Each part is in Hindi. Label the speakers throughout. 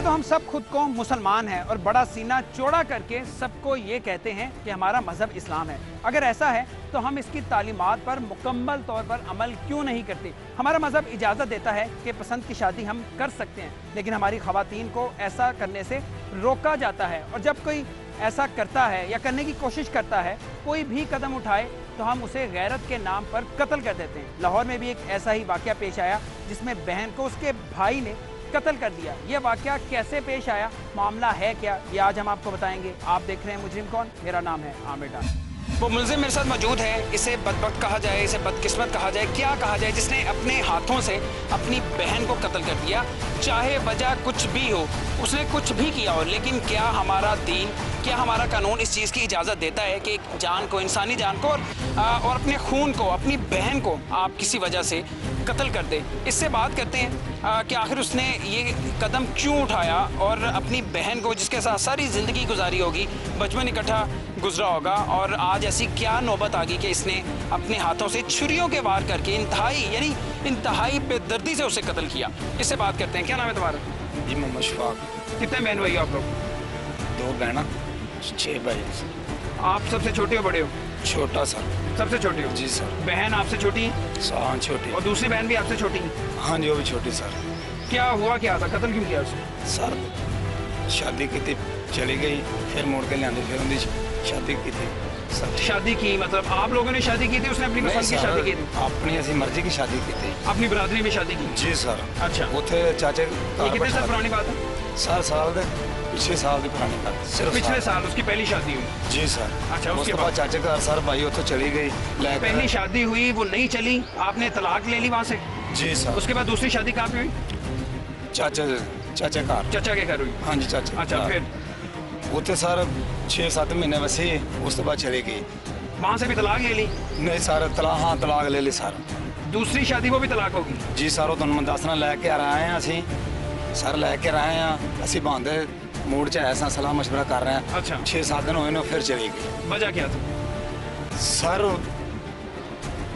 Speaker 1: तो हम सब खुद को मुसलमान हैं और बड़ा सीना चौड़ा करके सबको ये कहते हैं कि हमारा मज़हब इस्लाम है। अगर ऐसा है तो हम इसकी तालीमात पर मुकम्मल तौर पर अमल क्यों नहीं करते? हमारा मज़हब इजाज़त देता है कि पसंद की शादी हम कर सकते हैं, लेकिन हमारी ख़वातीन को ऐसा करने से रोका जाता है। और जब कोई ऐसा करता है या करने की कोशिश करता है, कोई भी कदम उठाए तो हम उसे गैरत के नाम पर कत्ल कर देते हैं। लाहौर में भी एक ऐसा ही वाक़या पेश आया जिसमें बहन को उसके भाई ने कत्ल कर दिया। ये वाक़या कैसे पेश आया, मामला है क्या, ये आज हम आपको बताएंगे। आप देख रहे हैं मुजरिम कौन। मेरा नाम है आमिर डार। वो मुलजिम मेरे साथ मौजूद है। इसे बदबख्त कहा जाए, इसे बदकिस्मत कहा जाए, क्या कहा जाए, जिसने अपने हाथों से अपनी बहन को कत्ल कर दिया। चाहे वजह कुछ भी हो, उसने कुछ भी किया हो, लेकिन क्या हमारा दीन, क्या हमारा कानून इस चीज़ की इजाज़त देता है कि एक जान को, इंसानी जान को और अपने खून को, अपनी बहन को आप किसी वजह से कत्ल कर दे? इससे बात करते हैं कि आखिर उसने ये कदम क्यों उठाया और अपनी बहन को, जिसके साथ सारी ज़िंदगी गुजारी होगी, बचपन इकट्ठा गुजरा होगा, और आज ऐसी क्या नौबत आ गई कि इसने अपने हाथों से छुरियों के वार करके इंतहाई बेदर्दी से उसे कत्ल किया। इससे बात करते हैं। क्या नाम है तुम्हारा?
Speaker 2: जी मोहम्मद शफाक।
Speaker 1: कितने बहन भाई हो आप लोग?
Speaker 2: 2 बहना 6 भाई।
Speaker 1: आप सबसे छोटे हो बड़े हो?
Speaker 2: छोटा सर।
Speaker 1: सबसे छोटे हो?
Speaker 2: जी सर।
Speaker 1: बहन आपसे छोटी है?
Speaker 2: हाँ छोटी।
Speaker 1: और दूसरी बहन भी आपसे छोटी है?
Speaker 2: हाँ जी वो भी छोटी सर।
Speaker 1: क्या हुआ, क्या था, कत्ल क्यों किया उसने?
Speaker 2: सर शादी की थी, चली गई, फिर मोड़ के लिया, फिर उनकी शादी की थी सर।
Speaker 1: शादी की मतलब आप लोगों ने शादी की थी, उसने अपनी पसंद की शादी की थी?
Speaker 2: अपनी ऐसी मर्जी की शादी की थी।
Speaker 1: अपनी बरादरी में शादी की?
Speaker 2: जी सर।
Speaker 1: अच्छा।
Speaker 2: उथे चाचे
Speaker 1: ये कितने साल पुरानी बात है?
Speaker 2: साल दे पिछले साल की पुरानी बात। सिर्फ
Speaker 1: पिछले साल उसकी पहली शादी हुई?
Speaker 2: जी सर।
Speaker 1: अच्छा।
Speaker 2: उसके बाद चाचे का सर भाई उतो चली गई।
Speaker 1: पहली शादी हुई, वो नहीं चली, आपने तलाक ले ली वहाँ से?
Speaker 2: जी सर।
Speaker 1: उसके बाद दूसरी शादी कहाँ पे हुई?
Speaker 2: चाचा
Speaker 1: के घर हुई?
Speaker 2: हाँ जी चाचा।
Speaker 1: अच्छा। फिर
Speaker 2: उते सर 6-7 महीने बसी, उस बाद चली गई।
Speaker 1: वहाँ से भी तलाक ले ली?
Speaker 2: नहीं सर, तलाक ले ली सर।
Speaker 1: दूसरी शादी वो भी तलाक होगी?
Speaker 2: जी सर, वो तुम दसना लैके आए हैं असी सर, लैके आए हैं असी बंद मूड च है, सलाह मशवरा कर रहे हैं।
Speaker 1: अच्छा।
Speaker 2: 6-7 दिन हुए फिर चली गई।
Speaker 1: वजह क्या थी
Speaker 2: सर?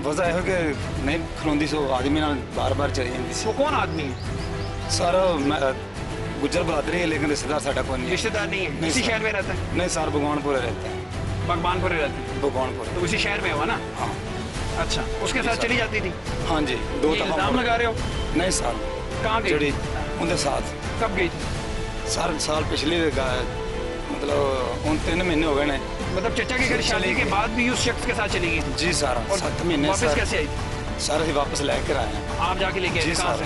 Speaker 2: वजह यह कि नहीं खलोंदी सो आदमी नाल बार चली जाती सी।
Speaker 1: वो कौन आदमी है
Speaker 2: सर? मैं गुज्जर बहादरी है, लेकिन रिश्तेदार साडा कोई नहीं।
Speaker 1: रिश्तेदार नहीं है? इसी शहर में रहता है?
Speaker 2: नहीं सर, भगवानपुर रहते हैं।
Speaker 1: भगवानपुर रहते हैं?
Speaker 2: भगवानपुर।
Speaker 1: तो उसी शहर में हुआ ना?
Speaker 2: हाँ।
Speaker 1: अच्छा। उसके साथ चली जाती थी?
Speaker 2: हाँ जी। 2 दफा
Speaker 1: इल्जाम लगा रहे हो?
Speaker 2: नहीं सर।
Speaker 1: कहाँ गई?
Speaker 2: उनके साथ।
Speaker 1: कब गई थी
Speaker 2: सर? साल पिछले मतलब 3 महीने हो गए ने।
Speaker 1: मतलब चचा के घर शादी के बाद भी उस शख्स के साथ चली गई?
Speaker 2: जी सर। 7 महीने।
Speaker 1: वापस कैसे आई थी?
Speaker 2: सर अभी वापस लेकर आए हैं।
Speaker 1: आप जाके लेके आए? कहाँ से?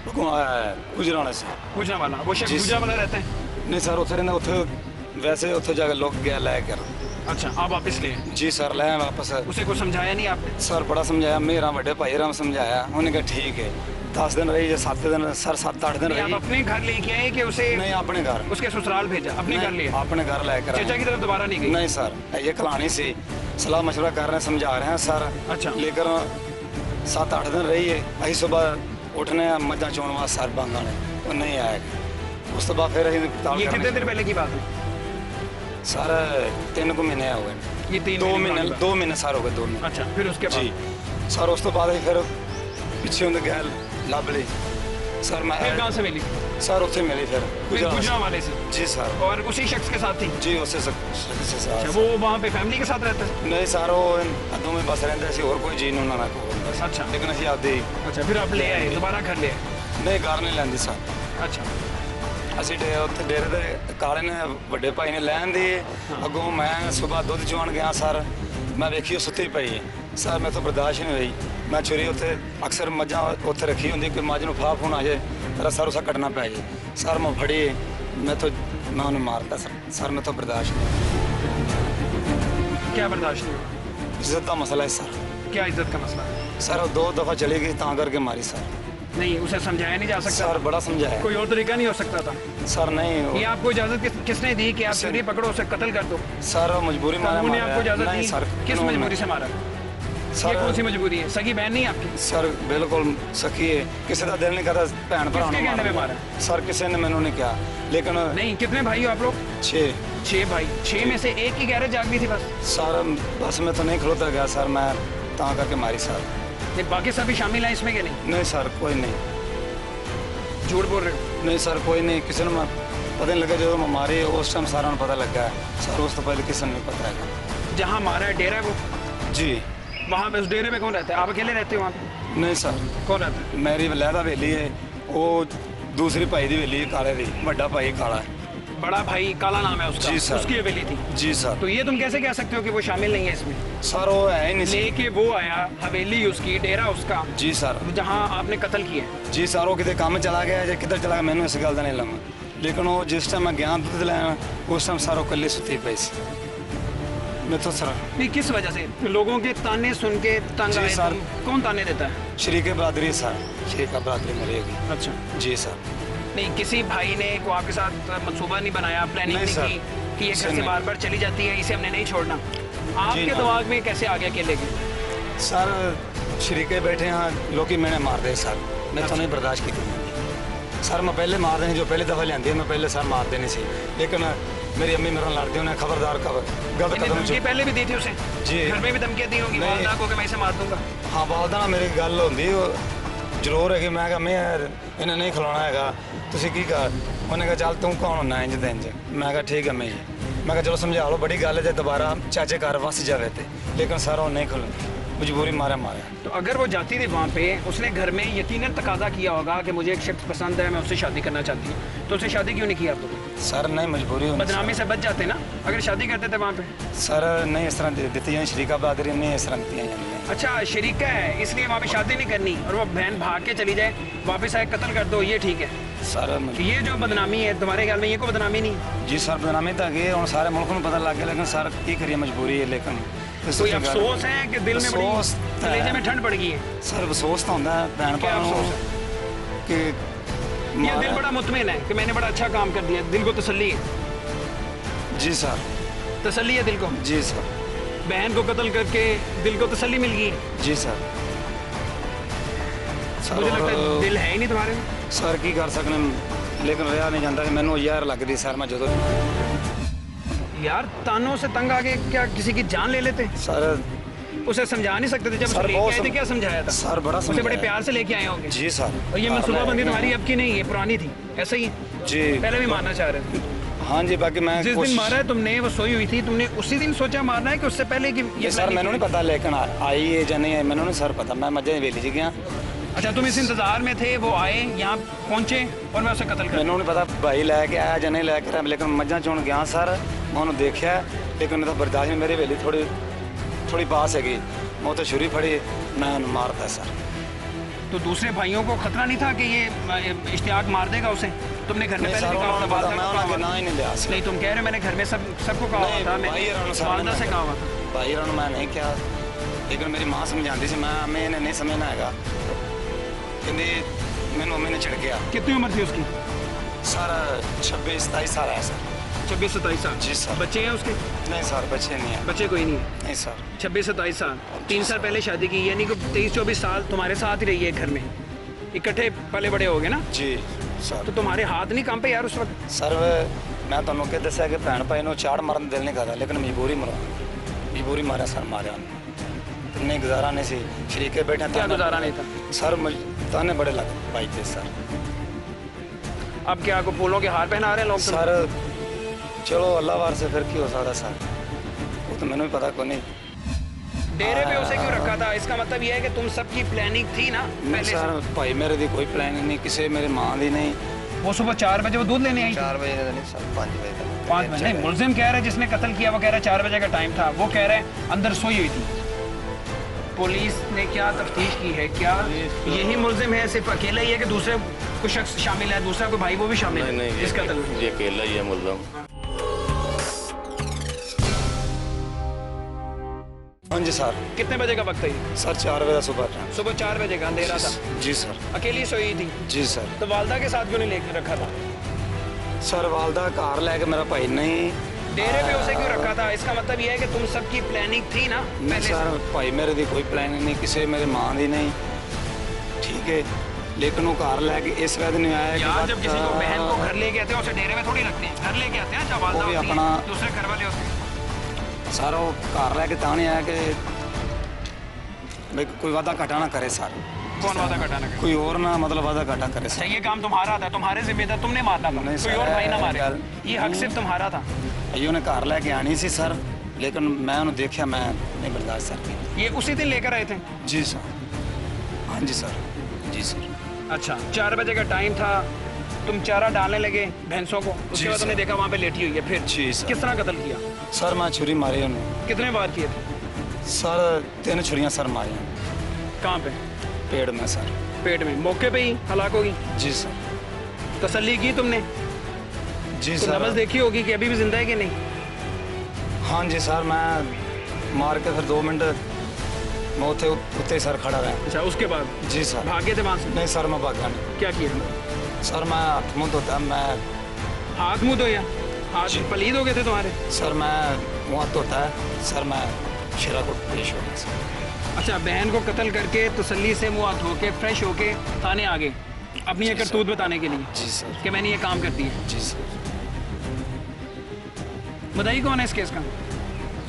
Speaker 2: गुजराने से।
Speaker 1: गुजरा वाला? वो शख्स गुजरा वाला रहता है?
Speaker 2: नहीं सर, उथे रहना, उथे वैसे उथे जाकर लुक गया लेकर।
Speaker 1: अच्छा। आप वापस ले?
Speaker 2: जी सर, ले वापस।
Speaker 1: उसे कुछ समझाया नहीं आपने?
Speaker 2: सर बड़ा समझाया, मेरा बड़े भाई राम समझाया, उन्होंने कहा ठीक है। 10 दिन रही या 7 दिन सर, 7-8 दिन रही।
Speaker 1: आप अपने घर लेके आए कि उसे?
Speaker 2: नहीं, अपने घर।
Speaker 1: उसके ससुराल भेजा? अपने घर लिया?
Speaker 2: अपने घर लेकर।
Speaker 1: चचा की तरफ दोबारा नहीं गई?
Speaker 2: नहीं सर, ये कलानी से सलाह मशवरा कर रहे हैं, समझा रहे हैं सर।
Speaker 1: अच्छा।
Speaker 2: लेकर 7-8 दिन रही है। अभी सुबह उठने मजा चोण वास्ते सर बंद आने, वो नहीं आएगा। उस बाद फिर
Speaker 1: ये कितने दिन पहले की बात है
Speaker 2: सर? 3 महीने हो गए।
Speaker 1: ये
Speaker 2: 2 महीने सर हो गए। 2 महीने।
Speaker 1: अच्छा। फिर उसके बाद?
Speaker 2: जी सर, उस तो बाद फिर पिछे उनके गैल लब ली सर। मैं
Speaker 1: फिर कहाँ से मिली?
Speaker 2: सर उसे मिली फिर
Speaker 1: गुजरा वाले से?
Speaker 2: जी सर।
Speaker 1: और उसी शख्स के साथ थी?
Speaker 2: जी उसे साथ।
Speaker 1: अच्छा। वो वहाँ पे फैमिली के साथ रहता है?
Speaker 2: नहीं सर, वो अदों में बस रहते थे और कोई जीन उन्होंने को।
Speaker 1: अच्छा।
Speaker 2: लेकिन असी आते।
Speaker 1: अच्छा। फिर आप ले आए दोबारा घर ले आए?
Speaker 2: नहीं, घर नहीं लेंदी सर।
Speaker 1: अच्छा।
Speaker 2: ਅਸੀਂ ਉੱਥੇ ਡੇਰੇ ਦੇ ਕਾਲੇ ਨੇ ਵੱਡੇ ਭਾਈ ਨੇ ਲੈਣ ਦੀ ਅੱਗੋਂ ਮੈਂ ਸਵੇਰ ਦੁੱਧ ਚੋਣ ਗਿਆ ਸਰ, ਮੈਂ ਵੇਖੀ ਉਹ ਸੁੱਤੀ ਪਈ ਹੈ ਸਰ। ਮੈਂ ਤਾਂ ਬਰਦਾਸ਼ਤ ਨਹੀਂ ਹੋਈ, ਮੈਂ ਛੁਰੀ ਉੱਥੇ ਅਕਸਰ ਮੱਝਾਂ ਉੱਥੇ ਰੱਖੀ ਹੁੰਦੀ ਕਿ ਮੱਝ ਨੂੰ ਫਾਹ ਫੂਨ ਆ ਜਾਏ, ਤੇਰਾ ਸਰ ਉਸਾ ਕੱਟਣਾ ਪੈ ਜਾਏ ਸਰ। ਮੈਂ ਫੜੀ, ਮੈਂ ਉਹਨੂੰ ਮਾਰਤਾ ਸਰ। ਮੈਂ ਤਾਂ ਬਰਦਾਸ਼ਤ ਨਹੀਂ।
Speaker 1: क्या बर्दाश्त नहीं?
Speaker 2: इज्जत का मसला है सर।
Speaker 1: क्या इज्जत का मसला?
Speaker 2: सर 2 दफ़ा चली गई, ता करके मारी सर।
Speaker 1: नहीं, उसे समझाया नहीं जा सकता?
Speaker 2: सर बड़ा समझाया।
Speaker 1: कोई और तरीका नहीं हो सकता था?
Speaker 2: सर नहीं।
Speaker 1: ये आपको इजाजत किसने दी कि आप छुरी पकड़ो उसे कत्ल कर दो?
Speaker 2: सर मजबूरी में
Speaker 1: कानून ने आपको इजाजत दी?
Speaker 2: सर
Speaker 1: किस मजबूरी से मारा?
Speaker 2: सर
Speaker 1: ये कौन सी मजबूरी है? सगी बहन नहीं आपकी?
Speaker 2: सर बिल्कुल सखी है, किसी का दिल नहीं करता भैन भरा
Speaker 1: कहने में मारा?
Speaker 2: सर किसी ने मैंने नहीं किया, लेकिन
Speaker 1: नहीं। कितने भाई हो आप लोग? 6 भाई। 6 में से एक की गैरत जाग गई थी बस?
Speaker 2: सर बस में तो नहीं खलोता गया सर, मैं ता करके मारी सर।
Speaker 1: बाकी सभी शामिल हैं इसमें कि नहीं?
Speaker 2: नहीं सर, कोई नहीं।
Speaker 1: झूठ बोल रहे हो?
Speaker 2: नहीं सर, कोई नहीं, किसी ने पता नहीं लगा जो मारी उस टाइम सारा पता लगा सर, उस तो पहले किसी ने नहीं पता है।
Speaker 1: जहाँ मारा है डेरा है वो?
Speaker 2: जी।
Speaker 1: वहाँ पे उस डेरे में कौन रहता है? आप अकेले रहते हो वहाँ पे?
Speaker 2: नहीं सर,
Speaker 1: कौन रहता है?
Speaker 2: मेरी लहदा हवेली है, वो दूसरी भाई की हवेली है काले की, बड़ा भाई काला है।
Speaker 1: बड़ा भाई काला नाम है उसका?
Speaker 2: जी सर।
Speaker 1: उसकी हवेली थी?
Speaker 2: जी सर।
Speaker 1: तो ये तुम कैसे कह सकते हो कि वो शामिल नहीं है इसमें?
Speaker 2: सर वो है ही नहीं।
Speaker 1: लेके वो आया, हवेली उसकी, डेरा उसका।
Speaker 2: जी सर।
Speaker 1: जहाँ आपने कत्ल किया है?
Speaker 2: जी सर, वो कितने काम चला गया या किधर चला गया मैंने इस गल का नहीं लगा, लेकिन वो जिस टाइम मैं गया दूध लैन उस टाइम सारों कल्ले सुती पई सी। मैं तो सर
Speaker 1: नहीं, किस वजह से? लोगों के ताने सुन के तंग
Speaker 2: जी
Speaker 1: आए
Speaker 2: सर।
Speaker 1: तुम? कौन ताने देता है?
Speaker 2: शरीके बरादरी सर, शरीका बरादरी मरेगी।
Speaker 1: अच्छा।
Speaker 2: जी सर।
Speaker 1: नहीं, किसी भाई ने को आपके साथ मंसूबा नहीं बनाया, प्लानिंग
Speaker 2: नहीं
Speaker 1: नहीं
Speaker 2: सर।
Speaker 1: की कि ये घर से
Speaker 2: नहीं।
Speaker 1: बार बार चली जाती है, इसे हमने नहीं छोड़ना? आपके
Speaker 2: ना।
Speaker 1: दिमाग में कैसे आ गया अकेले के?
Speaker 2: सर शरीके बैठे हैं लोग मैंने मार दे सर, मैं तो नहीं बर्दाश्त की सर। मैं पहले मार देनी, जो पहले दफ़ा लियांदी है मैं पहले सर मार देनी सी, लेकिन मेरी अम्मी मेरे लड़ती उन्हें खबरदार गलत कदम
Speaker 1: धमकी पहले भी दी थी उसे?
Speaker 2: जी।
Speaker 1: घर में भी धमकियाँ दी होंगी
Speaker 2: नहीं।
Speaker 1: वालदा को कि मैं इसे मार दूंगा?
Speaker 2: हाँ वालदा ना मेरी गल होंगी जरूर है कि मैं कहा मैं इन्हें नहीं खिलाना है, तुम की कर, उन्हें कहा चल तू कौन होना इंज ते इंज, मैं कहा ठीक है मैं कहा चलो समझा लो, बड़ी गल है जो दोबारा चाचे घर वस जावे थे, लेकिन सर वो नहीं खुलनी, मजबूरी मारा।
Speaker 1: तो अगर वो जाती थी वहाँ पे, उसने घर में यकीनन तकाजा किया होगा कि मुझे एक शख्स पसंद है, मैं उससे शादी करना चाहती हूँ, तो उससे शादी क्यों नहीं किया आप लोगों ने?
Speaker 2: सर नहीं मजबूरी होनी
Speaker 1: बदनामी से बच जाते ना अगर शादी करते थे वहाँ पे।
Speaker 2: सर नहीं इस तरह दी जाए, शरीका बहादुरी नहीं इस तरह दी जाए।
Speaker 1: अच्छा, शरीका है इसलिए वहाँ पे शादी नहीं करनी, और वो बहन भाग के चली जाए, वापस आए कत्ल कर दो, ये ठीक है?
Speaker 2: सर
Speaker 1: ये जो बदनामी है तुम्हारे ख्याल में, ये कोई बदनामी नहीं?
Speaker 2: जी सर, बदनामी तो है और सारे मुल्क में पता लग गया, लेकिन सर की करिए मजबूरी है, लेकिन
Speaker 1: कोई अफसोस है कि दिल में बड़ी कलेजे में ठंड पड़ गई है?
Speaker 2: सर अफसोस तो होता है बहन
Speaker 1: क्या अफसोस है?
Speaker 2: कि
Speaker 1: ये दिल बड़ा मुतमिन है कि मैंने बड़ा अच्छा काम कर दिया, दिल को तसल्ली है?
Speaker 2: जी सर।
Speaker 1: तसल्ली है दिल को?
Speaker 2: जी सर।
Speaker 1: बहन को कत्ल करके दिल को तसल्ली मिल गई?
Speaker 2: जी सर।
Speaker 1: मुझे लगता है दिल है ही नहीं तुम्हारे में।
Speaker 2: सर की कर सकने, लेकिन रहा नहीं जाता, मैनू यार लगती सर मैं जो
Speaker 1: यार तानों से तंग आके क्या किसी की जान ले लेते?
Speaker 2: सर
Speaker 1: उसे समझा नहीं सकते थे जब
Speaker 2: सर
Speaker 1: लेके आए थे? क्या समझाया था?
Speaker 2: सर बड़ा
Speaker 1: उसे बड़े प्यार से लेके आए होंगे?
Speaker 2: जी सर।
Speaker 1: और ये मनसूबाबंदी तुम्हारी अब की नहीं है, पुरानी थी ऐसा ही?
Speaker 2: जी।
Speaker 1: पहले भी मारना चाह रहे थे?
Speaker 2: हाँ जी, बाकी मैं
Speaker 1: जिस दिन मारा है तुमने, वो सोई हुई थी, तुमने उसी दिन सोचा मारना है कि उससे पहले? कि
Speaker 2: ये सर मैंने नहीं पता, लेकिन आई है या नहीं आई मैंने नहीं सर पता, मैं मजे वेली जी गया।
Speaker 1: अच्छा, तुम इस इंतजार में थे, वो आए यहाँ पहुँचे और मैं उसे कत्ल कर?
Speaker 2: मैंने नहीं पता भाई लैके आया या नहीं लैके आया, लेकिन मज्जा चुन गया सर, मैं उन्होंने देखा, लेकिन मैं तो बर्दाश्त नहीं, मेरी वेली थोड़ी पास हैगी, मैं तो छुरी फड़ी, मैं मारता सर।
Speaker 1: तो दूसरे भाइयों को खतरा नहीं था कि ये इश्तियाक मार देगा उसे? तुमने घर में पहले भी कहा था? नहीं, तुम कह रहे हो मैंने घर में सबको कहा हुआ था, वालदा से कहा हुआ था?
Speaker 2: भाई मैं नहीं क्या, लेकिन मेरी माँ समझाती सी, मैं नहीं समझना है, कहती मैंने मम्मी ने चिड़ गया।
Speaker 1: कितनी उम्र थी उसकी?
Speaker 2: सर 26-27 साल है सर।
Speaker 1: 26-27 साल?
Speaker 2: जी सर।
Speaker 1: बच्चे हैं उसके?
Speaker 2: नहीं सर, बच्चे नहीं है।
Speaker 1: बच्चे कोई नहीं है?
Speaker 2: नहीं सर।
Speaker 1: 26-27 साल, 3 साल पहले शादी की, यानी कि 23-24 साल तुम्हारे साथ ही रही है घर में, इकट्ठे पले बड़े हो गए ना?
Speaker 2: जी सर।
Speaker 1: तो तुम्हारे हाथ नहीं कांपे यार उस वक्त?
Speaker 2: सर मैं तुहानू क्या दस्या कि भैन भाई नूं चाड़ मारन दिल नहीं करता, लेकिन मजबूरी मारा सर, मारिया नहीं, गुजारा नहीं सी, शरीके बैठे।
Speaker 1: क्या गुजारा नहीं था?
Speaker 2: सर ताने बड़े लग भाई थे सर।
Speaker 1: अब क्या आपको फूलों के हार पहना रहे हैं लोग?
Speaker 2: सर चलो अल्लाह वार से फिर की हो सकता सर, वो तो मैंने भी पता को नहीं।
Speaker 1: डेरे पे उसे क्यों रखा था? इसका मतलब ये है कि तुम सबकी प्लानिंग थी ना पहले
Speaker 2: सर? भाई मेरे दी कोई प्लानिंग नहीं, किसी मेरी माँ दी नहीं।
Speaker 1: वो सुबह 4 बजे वो दूध लेने आई?
Speaker 2: 4 बजे नहीं सर, 5 बजे तक।
Speaker 1: 5 बजे? नहीं, मुलजिम कह रहा है जिसने कत्ल किया वो कह रहा है 4 बजे का टाइम था, वो कह रहा है अंदर सोई हुई थी। पुलिस ने क्या तफ्तीश की है? क्या यही मुलजिम है, सिर्फ अकेला ही है कि दूसरे कुछ शख्स शामिल है, दूसरा कोई भाई वो भी शामिल है इस कत्ल में?
Speaker 3: ये अकेला ही है मुलजिम।
Speaker 2: हाँ जी सर।
Speaker 1: कितने बजे का वक्त है ये?
Speaker 2: सर 4 बजे सुबह।
Speaker 1: सुबह 4 बजे का अंधेरा था?
Speaker 2: जी सर।
Speaker 1: अकेली सोई थी?
Speaker 2: जी सर।
Speaker 1: तो वालदा के साथ क्यों नहीं लेकर रखा था?
Speaker 2: सर वालदा कार लेके मेरा भाई नहीं।
Speaker 1: डेरे पे उसे क्यों रखा था? इसका मतलब ये है कि तुम सबकी प्लानिंग थी ना पहले
Speaker 2: सर? भाई मेरे दी कोई प्लानिंग नहीं, किसी मेरी माँ दी नहीं, ठीक है, लेकिन वो कार लेके इस वजह नहीं आया
Speaker 1: यार, जब किसी को बहन को घर लेके आते हैं उसे डेरे में थोड़ी रखते हैं, घर लेके आते हैं जब वालदा होती है,
Speaker 2: अपना
Speaker 1: दूसरे घर वाले होते हैं।
Speaker 2: सर वो कार लेके ता नहीं आया कि भाई कोई वादा घटा ना करे सर,
Speaker 1: कौन वादा घाटा ना करे?
Speaker 2: कोई और ना मतलब वादा घाटा करे
Speaker 1: अच्छा,
Speaker 2: सर।
Speaker 1: ये काम तुम्हारा था, तुम्हारे जिम्मेदार, तुमने मारना था,
Speaker 2: नहीं
Speaker 1: कोई
Speaker 2: सर,
Speaker 1: और भाई ना मारे,
Speaker 2: गल-
Speaker 1: ये हक सिर्फ तुम्हारा था।
Speaker 2: ये उन्हें घर लेके आनी सी सर, लेकिन मैं उन्हें देखा, मैं नहीं बर्दाश्त सर की।
Speaker 1: ये उसी दिन लेकर आए थे?
Speaker 2: जी सर, हाँ जी सर, जी सर।
Speaker 1: अच्छा, 4 बजे का टाइम था, तुम चारा डालने लगे भैंसों को, उसके
Speaker 2: जी
Speaker 1: बाद
Speaker 2: सर।
Speaker 1: तुमने देखा वहाँ पे लेटी हुई है, फिर
Speaker 2: जी सर।
Speaker 1: किस तरह कत्ल किया?
Speaker 2: सर मैं छुरी मारी उन्हें
Speaker 1: कितने बार किए थे?
Speaker 2: सर, 3 छुरियाँ सर मारी
Speaker 1: कहाँ पे?
Speaker 2: पेड़ में सर।
Speaker 1: पेट में, मौके पे ही हलाक होगी?
Speaker 2: जी सर।
Speaker 1: तसल्ली की तुमने?
Speaker 2: जी
Speaker 1: तो
Speaker 2: सर।
Speaker 1: नब्ज देखी होगी कि अभी भी जिंदा है कि नहीं?
Speaker 2: हाँ जी सर, मैं मार के फिर 2 मिनट मैं उत्ते सर खड़ा रहा।
Speaker 1: अच्छा, उसके बाद
Speaker 2: जी सर।
Speaker 1: भागे थे वहाँ से?
Speaker 2: नहीं सर, मैं भागा नहीं
Speaker 1: क्या किया?
Speaker 2: सर। मैं हाथ मुँह धोता, मैं
Speaker 1: हाथ मुंह धोया? हाथ
Speaker 2: जी।
Speaker 1: पलीद हो गए थे तुम्हारे?
Speaker 2: सर मैं मुँह धोता है सर, मैं शेरा को पेश हो गया सर।
Speaker 1: अच्छा, बहन को कत्ल करके तसल्ली से मुँह हाथ धो के फ्रेश होके थाने आ गए अपनी ये
Speaker 2: जी सर।
Speaker 1: करतूत बताने के लिए
Speaker 2: जी सर।
Speaker 1: कि मैंने ये काम कर दिया।
Speaker 2: जी सर।
Speaker 1: बताइए कौन है इस केस का?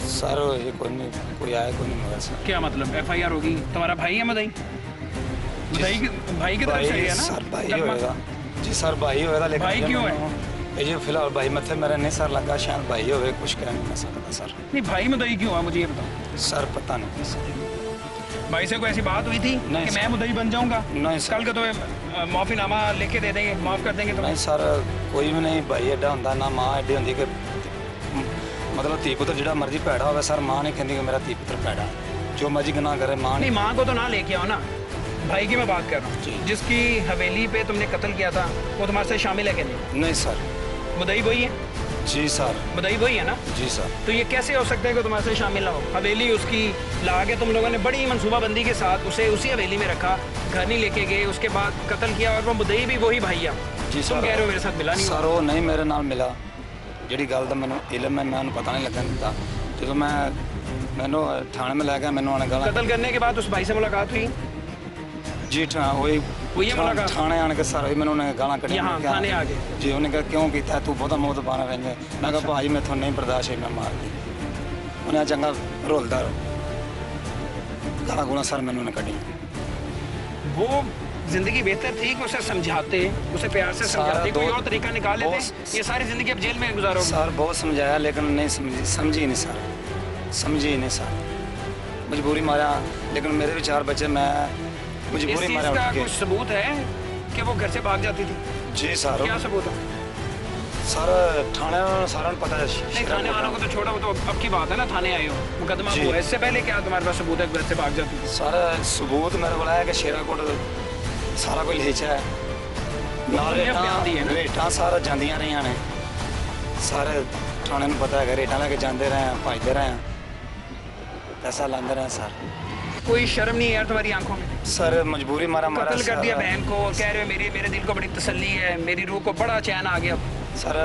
Speaker 2: सर ये कोई नहीं, कोई आया कोई नहीं मगर सर।
Speaker 1: क्या मतलब FIR होगी? तुम्हारा भाई है मदई? मदई भाई की तरफ से
Speaker 2: भाई
Speaker 1: है ना?
Speaker 2: सर, भाई
Speaker 1: लगभग।
Speaker 2: होएगा जी सर, भाई होएगा, लेकिन
Speaker 1: भाई
Speaker 2: ये
Speaker 1: क्यों है?
Speaker 2: मैंने- ये फिलहाल भाई मथे मेरे नहीं सर लगा, शायद भाई होवे, कुछ कह नहीं सकता सर।
Speaker 1: नहीं, भाई मदई क्यों है मुझे ये बताओ।
Speaker 2: सर पता नहीं सर।
Speaker 1: भाई से कोई ऐसी बात हुई थी
Speaker 2: नहीं
Speaker 1: कि
Speaker 2: सर।
Speaker 1: मैं मुदई बन जाऊंगा,
Speaker 2: नहीं सर।
Speaker 1: कल का तुम्हें माफीनामा लिख के दे देंगे, माफ कर देंगे तुम्हें?
Speaker 2: नहीं सर, कोई भी नहीं भाई एडा होंदा ना माँ एडी होंदी कि मतलब धी पुत्र जिहड़ा मर्जी भैड़ा होवे सर, माँ नहीं कहती कि मेरा धी पुत्र भैड़ा, जो मर्जी गुनाह करे माँ
Speaker 1: नहीं,
Speaker 2: नहीं।
Speaker 1: माँ को तो ना लेके आओ ना, भाई की मैं बात कर रहा हूँ।
Speaker 2: जी।
Speaker 1: जिसकी हवेली पे तुमने कत्ल किया था वो तुम्हारे साथ शामिल है कि नहीं?
Speaker 2: नहीं सर।
Speaker 1: मुदई वही है?
Speaker 2: जी सर।
Speaker 1: मुदई वही है ना?
Speaker 2: जी सर।
Speaker 1: तो ये कैसे हो सकता है कि तुम्हारे साथ शामिल ना हो? हवेली उसकी ला के तुम लोगों ने बड़ी मनसूबाबंदी के साथ उसे उसी हवेली में रखा, घर नहीं लेके गए, उसके बाद कत्ल किया, और वो मुदई भी वही भाई है।
Speaker 2: जी
Speaker 1: तुम कह रहे हो मेरे साथ मिला नहीं?
Speaker 2: सर वो नहीं मेरे नाल मिला, ਜਿਹੜੀ ਗੱਲ ਦਾ ਮੈਨੂੰ ਇਲਮ ਹੈ ਮੈਂ ਉਹਨੂੰ ਪਤਾ ਨਹੀਂ ਲੱਗਣ ਦਿੱਤਾ। ਜਦੋਂ ਮੈਨੂੰ ਥਾਣੇ में ਲੈ ਗਿਆ, ਮੈਨੂੰ ਉਹਨੇ ਗਾਲਾਂ
Speaker 1: कत्ल करने के बाद उस भाई से मुलाकात हुई?
Speaker 2: ਜੀ वही
Speaker 1: हुई है मुलाकात?
Speaker 2: ਥਾਣੇ ਆਣ ਕੇ ਸਰ ਮੈਨੂੰ ਉਹਨੇ ਗਾਲਾਂ ਕੱਢੀਆਂ।
Speaker 1: यहाँ
Speaker 2: मैं क्या-
Speaker 1: थाने आ गए?
Speaker 2: जी उन्हें कहा क्यों किया तू बहुता मुँह दबाना रहने। मैं कहा भाई मैं थोड़ा नहीं बर्दाश्त है, मैं मार दी। उन्हें चंगा रोलदा गाला गुला सर मैंने उन्हें कढ़ी।
Speaker 1: वो जिंदगी बेहतर थी कि उसे समझाते, उसे प्यार से
Speaker 2: सारा
Speaker 1: समझाते, कोई
Speaker 2: दो-
Speaker 1: और तरीका निकाल लेते,
Speaker 2: बहुत-
Speaker 1: ये सारी जिंदगी अब जेल में गुजारोगे।
Speaker 2: सर बहुत समझाया लेकिन नहीं समझी नहीं सर, समझी नहीं सर। मजबूरी मारा, लेकिन मेरे भी 4 बच्चे, मैं
Speaker 1: इस
Speaker 2: मजबूरी
Speaker 1: चीज
Speaker 2: मारा
Speaker 1: का
Speaker 2: उठ के।
Speaker 1: कुछ सबूत है कि वो घर से भाग जाती थी?
Speaker 2: जी सर।
Speaker 1: क्या सबूत है?
Speaker 2: सर थाने सारा पता है।
Speaker 1: नहीं, थाने वालों को तो छोड़ा, वो तो अब की बात है ना, थाने आए हो, मुकदमा
Speaker 2: जी।
Speaker 1: हुआ है, इससे पहले क्या तुम्हारे पास सबूत है घर से भाग जाती थी?
Speaker 2: सारा सबूत मेरे को है कि शेराकोट सारा कोई लेचा है, नाल
Speaker 1: तुमने बयान दिए ना?
Speaker 2: रेटां सारा जांदियां रहियां ने, सारे थाने ਨੂੰ पता है रेटां लेके जाते रहे हैं, भजते रहे हैं, पैसा लाते रहे हैं सर।
Speaker 1: कोई शर्म नहीं है यार तुम्हारी आंखों में?
Speaker 2: सर मजबूरी मारा
Speaker 1: कत्ल कर दिया
Speaker 2: सर।
Speaker 1: बहन को और कह रहे हो मेरे दिल को बड़ी तसल्ली है, मेरी रूह को बड़ा चैन आ गया।
Speaker 2: सर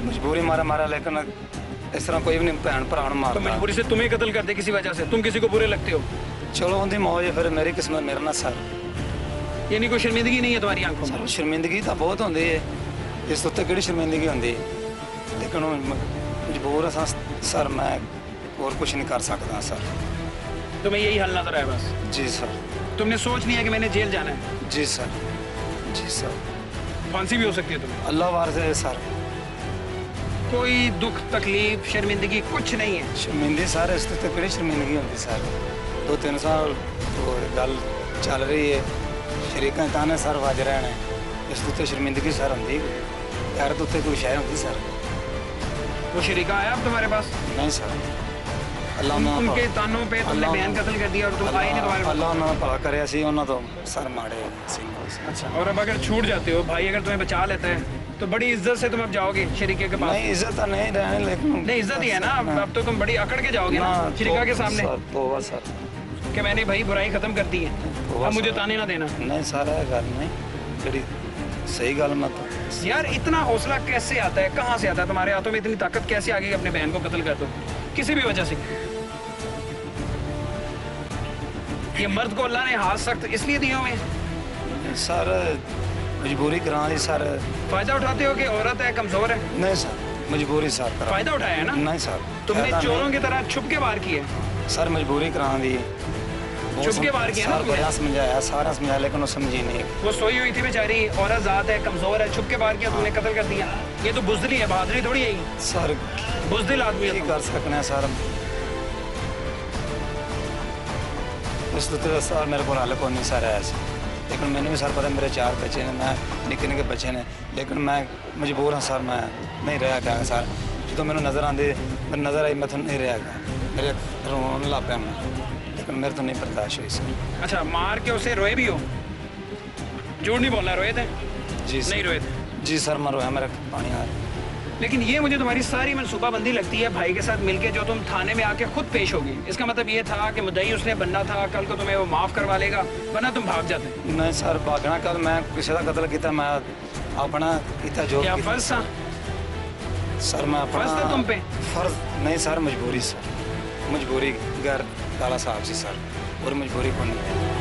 Speaker 2: मजबूरी मारा लेकिन इस तरह कोई भी नहीं भैन भरा
Speaker 1: तो
Speaker 2: मारता।
Speaker 1: मजबूरी से तुम्हें कत्ल कर दे किसी वजह से, तुम किसी को बुरे लगते हो,
Speaker 2: चलो उनकी मौज है, फिर मेरी किस्मत मेरे ना सर।
Speaker 1: यानी कोई शर्मिंदगी नहीं है तुम्हारी आंखों में?
Speaker 2: सर शर्मिंदगी तो बहुत होती है, इस उत्ते किहड़ी शर्मिंदगी होती है, लेकिन हुण मजबूर है सर, मैं और कुछ नहीं कर सकता सर।
Speaker 1: तुम्हें यही हल नजर आया बस?
Speaker 2: जी सर।
Speaker 1: तुमने सोच लिया कि मैंने जेल जाना है?
Speaker 2: जी सर। जी सर।
Speaker 1: फांसी भी हो सकती है तुम्हें?
Speaker 2: अल्लाह वार से सर।
Speaker 1: कोई दुख तकलीफ शर्मिंदगी कुछ नहीं है?
Speaker 2: शर्मिंदगी सर, इस तो किहड़ी शर्मिंदगी होती सर। 2-3 साल तो गल चल रही है, शरीका ताने सर वज रहे हैं, इस तो शर्मिंदगी सर होंगी, यार तो उत्ते कोई शय होंगी सर।
Speaker 1: वो शरीका आया अब तुम्हारे पास?
Speaker 2: नहीं सर। अल्लाह
Speaker 1: उनके तानों पे तुमने बहन कत्ल कर दिया और तुम आए नहीं तुम्हारे पास?
Speaker 2: अल्लाह उन्होंने भला करे सी, उन्होंने तो सर माड़े सिंह।
Speaker 1: अच्छा, और अब अगर छूट जाते हो, भाई अगर तुम्हें बचा लेता है तो बड़ी इज्जत से तुम अब जाओगे शरीके के पास?
Speaker 2: नहीं इज्जत तो नहीं रहने, लेकिन
Speaker 1: नहीं, इज्जत ही है ना, अब तो तुम बड़ी अकड़ के जाओगे ना शरीका के सामने
Speaker 2: तोबा सर
Speaker 1: कि मैंने भाई बुराई खत्म कर दी है, अब मुझे ताने ना देना।
Speaker 2: नहीं सारा गल नहीं जड़ी सही गल मत।
Speaker 1: यार इतना हौसला कैसे आता है, कहाँ से आता है? तुम्हारे हाथों में इतनी ताकत कैसे आ गई अपने बहन को कत्ल कर दो किसी भी वजह से? ये मर्द को अल्लाह ने हाथ सख्त इसलिए दिए हुए हैं?
Speaker 2: सर मजबूरी करा दी सर।
Speaker 1: फायदा उठाते हो कि औरत है, कमजोर है?
Speaker 2: नहीं सर मजबूरी सर करा।
Speaker 1: फायदा उठाया है ना?
Speaker 2: नहीं सर
Speaker 1: तुमने
Speaker 2: फायदा
Speaker 1: चोरों
Speaker 2: नहीं।
Speaker 1: की तरह छुप के वार किए?
Speaker 2: सर मजबूरी करा दी,
Speaker 1: चुप के मार किया ना तुमने?
Speaker 2: बड़ा समझाया, सारा समझाया, लेकिन वो समझी नहीं।
Speaker 1: वो सोई हुई थी बेचारी, औरत जात है, कमजोर है, छुप के मार किया, तुमने कत्ल कर दिया। ये तो बुजदिली है, बहादुरी थोड़ी है ये।
Speaker 2: सर
Speaker 1: बुजदिल आदमी है
Speaker 2: की
Speaker 1: तुम।
Speaker 2: कर सकते हैं सर, इस तो सर मेरे को हाल को नहीं सर है ऐसे, लेकिन मैंने भी सर पता मेरे 4 बच्चे हैं, मैं निक्के निक्के बच्चे ने, लेकिन मैं मजबूर हाँ सर, मैं नहीं रहा गया सर। जो मैंने नज़र आती, मेरी नज़र आई, मैं तो नहीं रहा गया, मेरे रोन ला पाया मैं, लेकिन मेरे तो नहीं बर्दाश्त हुई सर।
Speaker 1: अच्छा, मार के उसे रोए भी हो? झूठ नहीं बोलना, रोए थे?
Speaker 2: जी
Speaker 1: नहीं रोए थे?
Speaker 2: जी सर, मैं रोया, मेरा पानी आ रहा।
Speaker 1: लेकिन ये मुझे तुम्हारी सारी मनसूबाबंदी लगती है भाई के साथ मिलके, जो तुम थाने में आके खुद पेश होगी। इसका मतलब ये था कि मुद्दई उसने बनना था, कल को तुम्हें वो माफ़ करवा लेगा, वरना तुम भाग जाते।
Speaker 2: नहीं सर, भागना कल मैं किसी का कत्ल किया, मैं अपना किया जो
Speaker 1: क्या फर्ज था?
Speaker 2: सर मैं अपना
Speaker 1: फर्ज था तुम पे?
Speaker 2: फर्ज नहीं सर, मजबूरी सर, मजबूरी घर ताला साहब से सर, और मजबूरी को नहीं।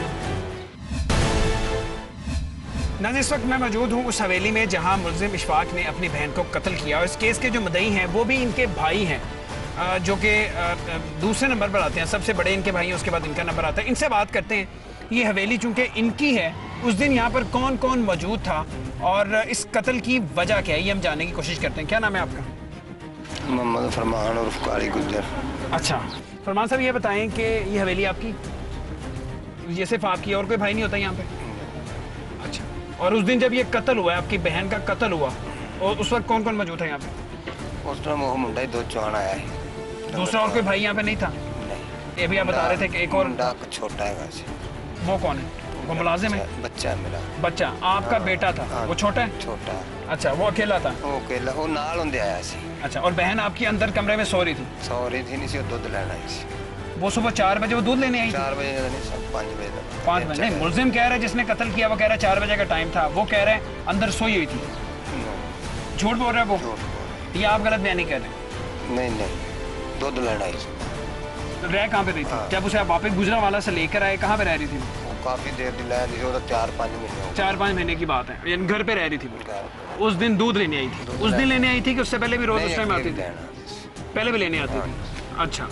Speaker 1: नाज़रीन, इस वक्त मैं मौजूद हूँ उस हवेली में जहाँ मुलजिम इशफाक ने अपनी बहन को कत्ल किया, और इस केस के जो मुद्दई हैं वो भी इनके भाई हैं, जो कि दूसरे नंबर पर आते हैं। सबसे बड़े इनके भाई हैं, उसके बाद इनका नंबर आता है। इनसे बात करते हैं, ये हवेली चूँकि इनकी है, उस दिन यहाँ पर कौन कौन मौजूद था और इस कत्ल की वजह क्या है, ये हम जानने की कोशिश करते हैं। क्या नाम है आपका?
Speaker 2: मोहम्मद फरमान और काली गुज्जर।
Speaker 1: अच्छा फरमान साहब, ये बताएं कि ये हवेली आपकी, ये सिर्फ आपकी, और कोई भाई नहीं होता यहाँ पे? अच्छा, और उस दिन जब ये कत्ल हुआ, आपकी बहन का कत्ल हुआ, और उस वक्त कौन कौन मौजूद था यहाँ पे?
Speaker 2: उस टाइम वो मुंडा ही 2 जवान आया है,
Speaker 1: दूसरा और कोई भाई यहाँ पे नहीं था?
Speaker 2: नहीं।
Speaker 1: ये भी आप बता रहे थे कि एक और
Speaker 2: मुंडा छोटा है,
Speaker 1: वो कौन है? वो मुलाजिम है?
Speaker 2: बच्चा है मेरा।
Speaker 1: बच्चा आपका बेटा था? वो छोटा है?
Speaker 2: छोटा।
Speaker 1: अच्छा, वो अकेला था?
Speaker 2: वो अकेला, वो नाल होंदे आया सी।
Speaker 1: अच्छा, और बहन आपकी अंदर कमरे में सो रही थी?
Speaker 2: सो रही थी नहीं सी, दूध लेना आई सी।
Speaker 1: वो सुबह 4 बजे वो दूध लेने आई थी?
Speaker 2: 4 बजे नहीं सर, 5 बजे तक।
Speaker 1: 5 बजे नहीं, मुलजिम कह रहा है जिसने कत्ल किया, वो कह रहा है 4 बजे का टाइम था, वो कह रहे हैं अंदर सोई हुई थी। झूठ बोल रहा है वो? ये आप गलत बयानी कर रहे हैं?
Speaker 2: नहीं नहीं, दूध लेना आई सी।
Speaker 1: रह कहाँ पे रही थी जब उसे आप वापस गुजरा वाला से लेकर आए? कहाँ पे रह रही थी वो?
Speaker 2: काफी देर दी लै दी, 4-5 महीने हो गए।
Speaker 1: 4-5 महीने की बात है, यानी घर पे रह रही थी वो।
Speaker 2: घर
Speaker 1: उस दिन दूध लेने आई थी? उस दिन लेने आई थी कि उससे पहले भी रोज उस टाइम आती थी?
Speaker 2: लेना।
Speaker 1: पहले भी लेने आती थी। अच्छा,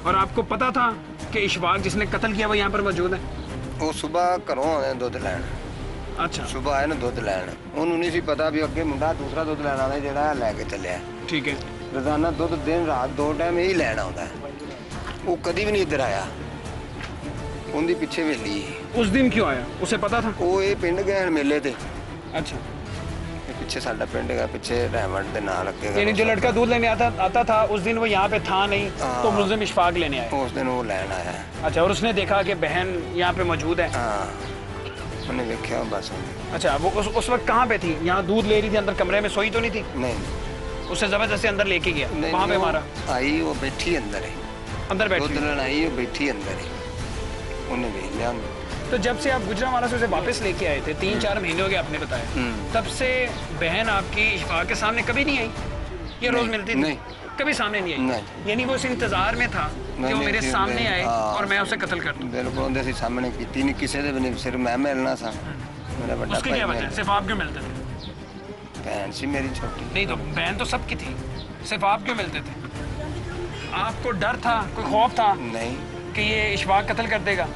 Speaker 1: और आपको पता था कि इशफाक जिसने कत्ल किया वो यहाँ पर मौजूद है?
Speaker 2: वो सुबह घरों आए दुध लैन।
Speaker 1: अच्छा,
Speaker 2: सुबह आए ना दुध लैन, उन्होंने नहीं सी पता भी अगे मुंडा दूसरा दुध लैन आना जेड़ा लैके चलिया।
Speaker 1: ठीक है।
Speaker 2: रोजाना दुध दिन रात 2 टाइम यही लैन आउंदा है, वो कभी भी नहीं इधर आया। उनदी पिछे वेली।
Speaker 1: उस दिन क्यों आया, उसे पता था?
Speaker 2: वो ये पिंड गए मेले ते।
Speaker 1: अच्छा,
Speaker 2: पिछे साडा पिंड है, पिछे रहमत दे नाल अगे।
Speaker 1: यानी जो लड़का दूध लेने आता था उस दिन वो यहाँ पे था नहीं, तो मुलजिम इशफाक लेने आया?
Speaker 2: उस दिन वो लैन आया।
Speaker 1: अच्छा, और उसने देखा कि बहन यहाँ पे मौजूद है?
Speaker 2: हाँ, उन्हें देखा बस।
Speaker 1: अच्छा, वो उस वक्त कहाँ पे थी? यहाँ दूध ले रही थी, अंदर कमरे में सोई तो नहीं थी?
Speaker 2: नहीं,
Speaker 1: उसे जबरदस्ती अंदर लेके गया, वहाँ पे मारा?
Speaker 2: आई वो बैठी अंदर है,
Speaker 1: अंदर बैठी?
Speaker 2: दूध लेन आई, वो बैठी अंदर है, उन्हें देख लिया।
Speaker 1: तो जब से आप गुजरांवाला से उसे वापस लेके आए थे, 3-4 महीने हो गए आपने बताया, तब से बहन आपकी इशफाक के सामने कभी नहीं आई? ये रोज मिलती थी?
Speaker 2: नहीं,
Speaker 1: कभी सामने नहीं आई?
Speaker 2: नहीं।
Speaker 1: यानी वो इस इंतजार में था कि वो मेरे सामने आए और मैं उसे कत्ल कर दूं?
Speaker 2: बिल्कुल, उनके सी सामने कीती नहीं, किसी दे भी नहीं, सिर्फ मैं मिलना सा। मेरा बड़ा
Speaker 1: उसकी
Speaker 2: भाई
Speaker 1: क्या वजह? सिर्फ आप क्यों मिलते थे?
Speaker 2: बहन सी मेरी छोटी।
Speaker 1: नहीं तो बहन तो सबकी थी, सिर्फ आप क्यों मिलते थे? आपको डर था, कोई खौफ था
Speaker 2: नहीं
Speaker 1: कि ये इशफाक कत्ल कर देगा?